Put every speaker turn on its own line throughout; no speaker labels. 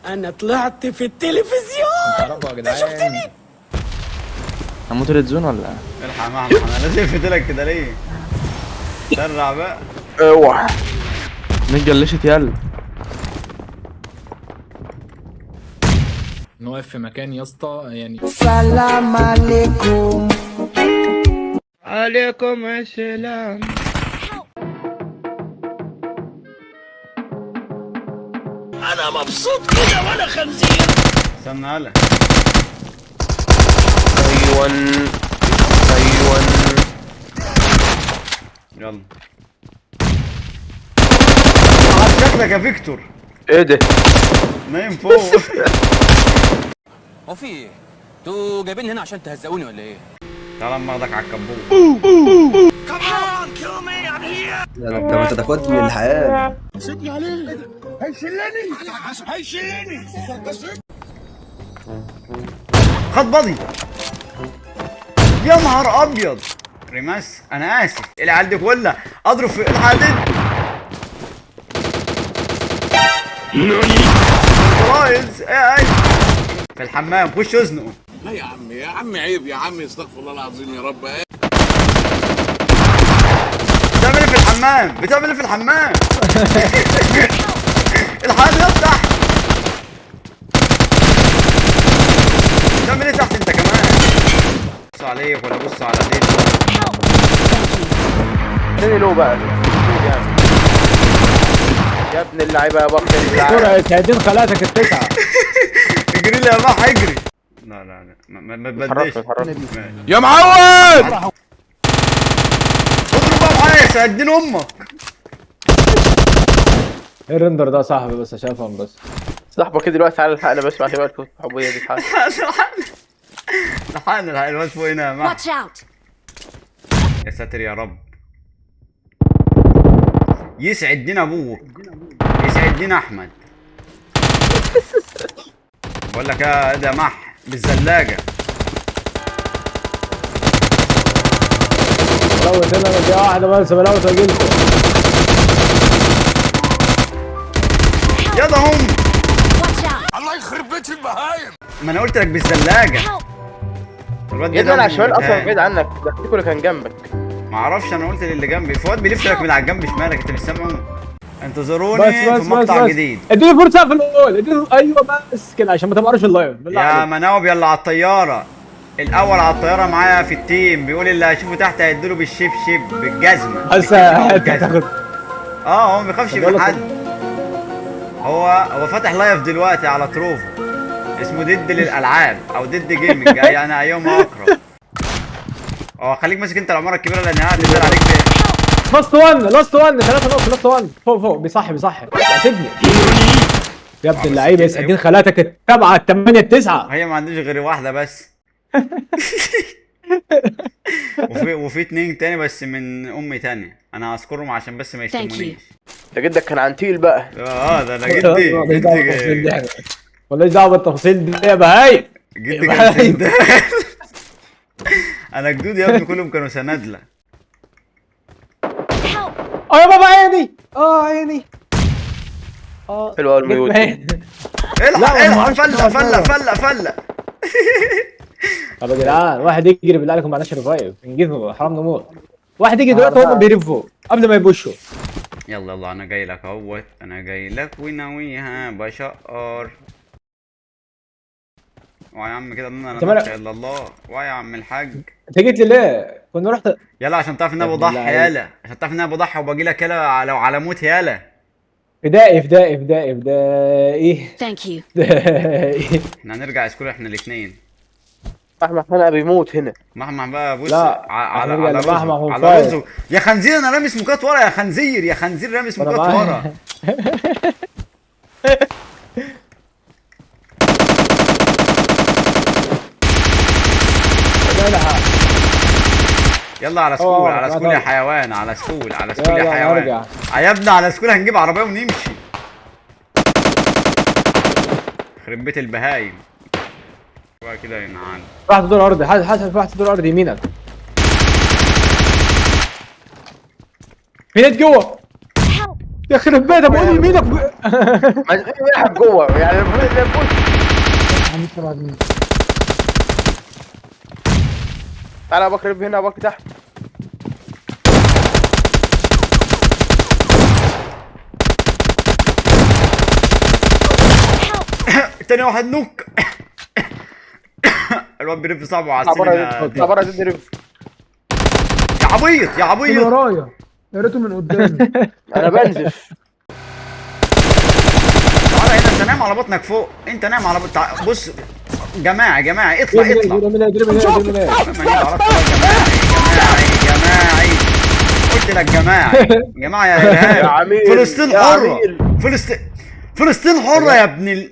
انا طلعت في التلفزيون.
تعرفوا يا جدعان
هموت ريد زون ولا
الحق يا احمد، انا لازم لك كده ليه؟ سرع بقى.
اوعى مين جلشت يلا.
نقف في مكان يا اسطى يعني.
سلام عليكم.
عليكم السلام.
انا مبسوط كده وانا خنزير.
استنى هلا.
ايوان
يلا شكلك يا فيكتور.
ايه ده؟
نايم فوق.
هو في ايه؟ انتوا جايبيني هنا عشان تهزقوني ولا ايه؟
تعال اما اخدك على الكبوت.
ده انت تاخدني من الحياه.
خد بضي. يا نهار ابيض. ريماس انا اسف. العيال دي كلها اضرب في الحديد. رايز ايه في الحمام خش ازنقه.
لا يا عم عيب يا عم، استغفر الله العظيم يا رب.
بتعمل ايه في الحمام؟ بتعمل ايه في الحمام؟ الحمام يفتح. بتعمل ايه تحت انت كمان؟ بص عليك ولا بص على دي؟
تاني لو بقى يا ابن اللعيبه يا بختي.
سرعة هدين خلاتك التسعة.
اجري لي يا بح اجري. لا ما تبديش
يا معود
اضرب بقى معايا سعدين امك.
ايه الرندر ده صاحبي بس عشان افهم بس.
صاحبك كده دلوقتي تعالى الحقنا بس عشان بقى الحبويه دي تعالى.
لحقنا الواد فوق هنا يا مح.
Watch out!
يا ساتر يا رب. يسعد دين ابوك، يسعد دين احمد. بقول لك يا ده مح بالزلاجه.
بلوت هنا انا دي واحدة بس بلوت واجيلكم.
يا ده هم.
Watch out!
الله يخرب بيت البهايم.
ما انا قلت لك بالزلاجه. الواد
يا ابني انا على الشمال اصلا
مكان.
بعيد عنك، ده اللي كان جنبك.
ما اعرفش، انا قلت للي جنبي. فؤاد بيلف لك من على الجنب شمالك، انت مش سامعه؟ انتظروني في مقطع جديد.
اديني فرصة في الاول، اديني ايوه بس كده عشان ما تمرش اللايف بالله
يا
عليك.
مناوب يلا على الطياره. الاول على الطياره معايا في التيم، بيقول اللي هيشوفه تحت هيديله بالشبشب بالجزمه.
بس
بالجزمة. هو ما بيخافش من حد. هو فاتح لايف دلوقتي على تروفو، اسمه ضد للالعاب او ضد جيمنج يعني ايهما اقرب. خليك ماسك انت العماره الكبيره لان قاعد ينزل عليك فين.
لاست 1 3 نقط لاست 1 فوق بيصحي سيبني يا ابن اللعيبه. يسعدين خلاتك السبعه الثمانيه التسعه.
هي ما عندوش غير واحده بس. وفي اتنين تاني بس من امي تانية، انا هذكرهم عشان بس ما يشتمونيش.
ده جدك كان عنتيل بقى.
ده انا جدي
ماليش دعوه بالتفاصيل دي يا بهاي.
جدي كان سندال. انا جدودي يا ابني كلهم كانوا سندله.
يا بابا عيني عيني.
حلو قوي الميوت.
الحق فله.
طب يا جدعان واحد يجري بالله عليكم معناش ريفايف نجيبه حرام نموت. واحد يجي دلوقتي هم بيرفوا قبل ما يبوشوا.
يلا انا جاي لك اهوت، انا جاي لك وناويها بشقر. ويا عم كده ان انا لا اله الا الله. ويا عم الحاج
انت جيت لي ليه؟ كنا رحت
يلا عشان تعرف ان انا بضحي يالا، عشان تعرف ان انا بضحي وباجي لك يالا لو على موت يالا.
فدائي.
Thank you.
احنا هنرجع سكول احنا الاثنين.
احمد حنا بيموت هنا.
محمح بقى بص
لا
على
رزو
على رزو. يا خنزير انا رامي سموكات ورا. يا خنزير رامي سموكات ورا. يلا على سكول يا حيوان. على سكول يا حيوان. يا ابني على سكول هنجيب عربيه ونمشي. خرب بيت البهايم بقى كده يا نعال.
واحد في دور ارضي. حاسب واحد في دور ارضي يمينك. في نت جوه. يخرب بيت ابو قول يمينك
ما يلعب جوه يعني المفروض اللي يبوش. تعالى يا بكر هنا يا بكر تحت.
تاني واحد نوك. الواد بيرف صعبه على السينما.
اطلع بره زد ريف.
يا عبيط يا
من
عبيط.
ورايا يا ريته من قدامي.
انا بنزف.
تعالى هنا، انت نايم على بطنك فوق، انت نايم على بطنك. بص جماعي جماعي اطلع اطلع. جماعي قلت لك جماعي جماعي يا
يا
ارهاب.
عميل
فلسطين
يا
حرة.
عميل.
فلسطين حرة يا ابن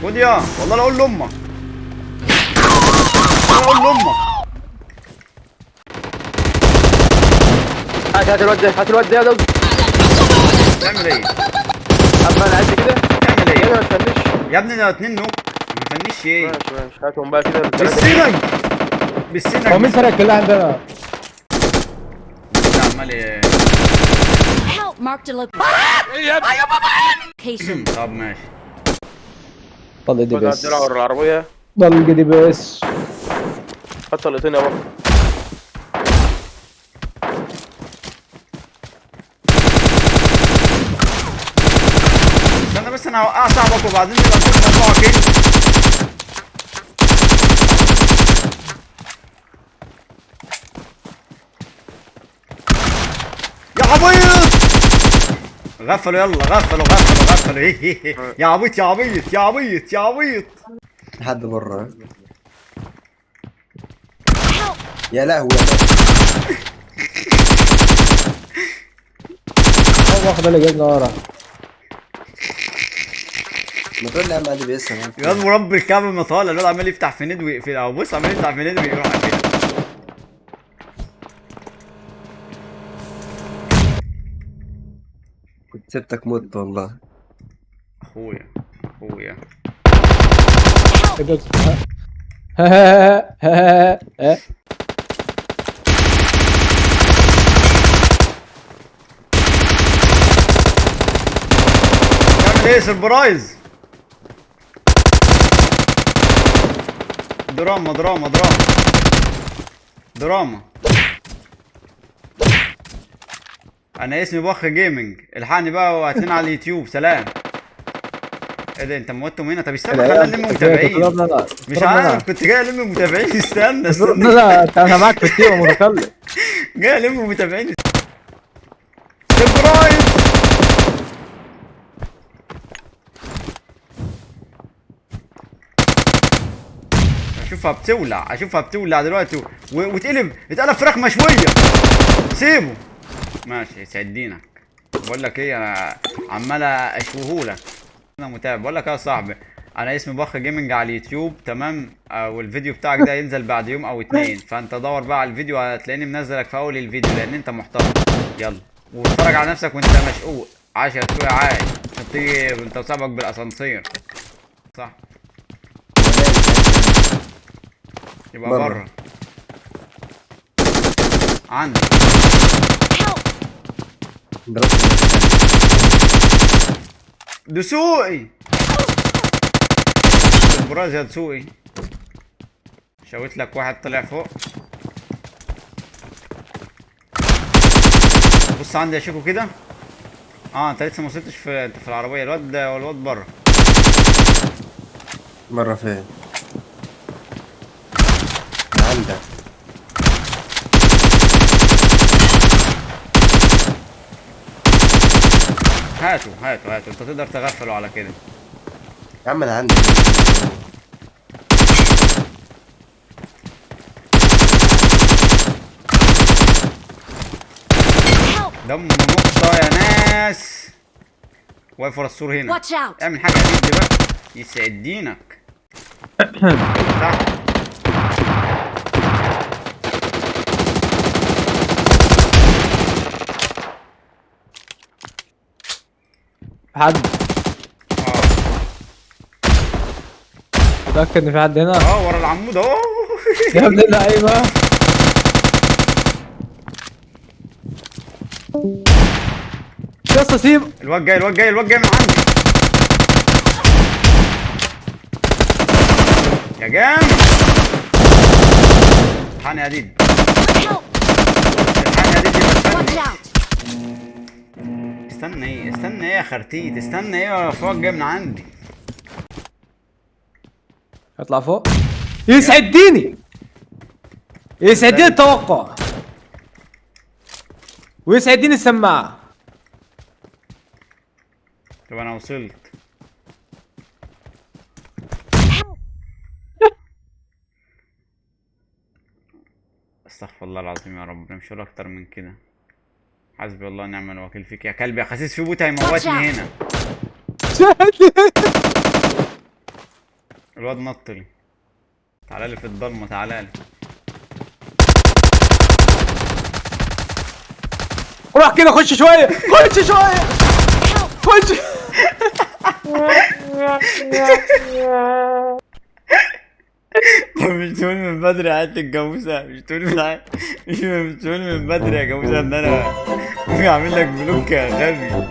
خد يا والله لا اقول لامك. لا اقول لامك.
هات الواد ده، هات الواد ده يا دوز.
تعمل ايه؟
اما انا عايز كده.
تعمل
يا
ايه؟
ما تفنش.
يا ابني ده 2 نوك. ما تفنيش ايه؟
ماشي ماشي هاتهم بقى كده.
بالسنج بالسنج.
هو مين سرق كلها عندنا؟
عمال ايه؟
Help! Marked a location.
طب ماشي.
طلع دي
خد
بس
الدرع ورا العربيه.
ضل دي بس.
هات طلقتين يا بكر.
استنى بس انا هوقع صاحبك وبعدين نبقى نشوف موضوعك ايه. يا عبيط غفلوا يلا غفلوا يا عبيط يا عبيط يا عبيط يا عبيط.
لحد بره. يا لهوي
هو واخد اللي جايبنا ورا.
ما تقول لي يا عم عادي بيسمع.
يا مربي الكعب مطالع الواد عمال يفتح في ند ويقفل اهو. بص عمال يفتح في ند ويروح قافلها.
كنت سبتك مت والله.
اخويا تعمل ايه سربرايز؟ دراما. انا اسمي بخ جيمنج، الحقني بقى وهاتلنا على اليوتيوب. سلام. ايه ده انت موتهم هنا؟ طب استنى خلينا نلم متابعين. مش عارف كنت جاي الم متابعين. استنى
لا انا معاك في التيم متكلم.
جاي الم متابعين. سربرايز. اشوفها بتولع دلوقتي اتقلب فراخ مشويه. سيبه ماشي يسعد دينك. بقول لك ايه انا عمال اشوهولك. انا متابع. بقول لك ايه يا صاحبي، انا اسمي بخ جيمنج على اليوتيوب تمام. والفيديو بتاعك ده ينزل بعد يوم او 2. فانت دور بقى على الفيديو هتلاقيني منزلك في اول الفيديو لان انت محترم. يلا واتفرج على نفسك وانت مشقوق. عاش يا تسويق عاش. تيجي انت وصاحبك بالاسانسير صح؟ يبقى بره عندك. دسوقي البراز يا دسوقي. شاوت لك واحد طلع فوق. بص عندي يا شيكو كده. انت لسه ما وصلتش انت في العربيه. الواد بره.
بره فين؟ عندك.
هاتوا انت تقدر تغفلوا على كده.
يا عم انا عندي.
دم نقطة يا ناس. واقف ورا السور هنا.
Watch out.
اعمل حاجة جديدة بقى يسعد دينك. تحت.
حد متأكد ان في حد هنا؟
ورا العمود اهو.
يا ابن اللعيبة. يا اسطى سيب.
الواد جاي الواد جاي الواد جاي من عندي. يا جام الحقني يا ديد.
Help!
الحقني يا ديد
Watch
بستني.
out!
استنى ايه استنى ايه يا خرتيت استنى ايه يا فوق جاي من عندي.
اطلع فوق. يسعد ديني. يسعد ديني التوقع. ويسعد ديني السماعة.
طب انا وصلت. استغفر الله العظيم يا رب مش هقول اكتر من كده. حسبي الله ونعم الوكيل فيك يا كلب يا خسيس في بوت هيموتني هنا. الواد نط لي. تعالى لي في الضلمه تعالى لي.
روح كده خش شوية خش شوية خش.
طب مش تقولي من بدري يا عيال الجاموسه مش تقولي من بدري يا جاموسه ان انا اعمل لك بلوك يا غبي.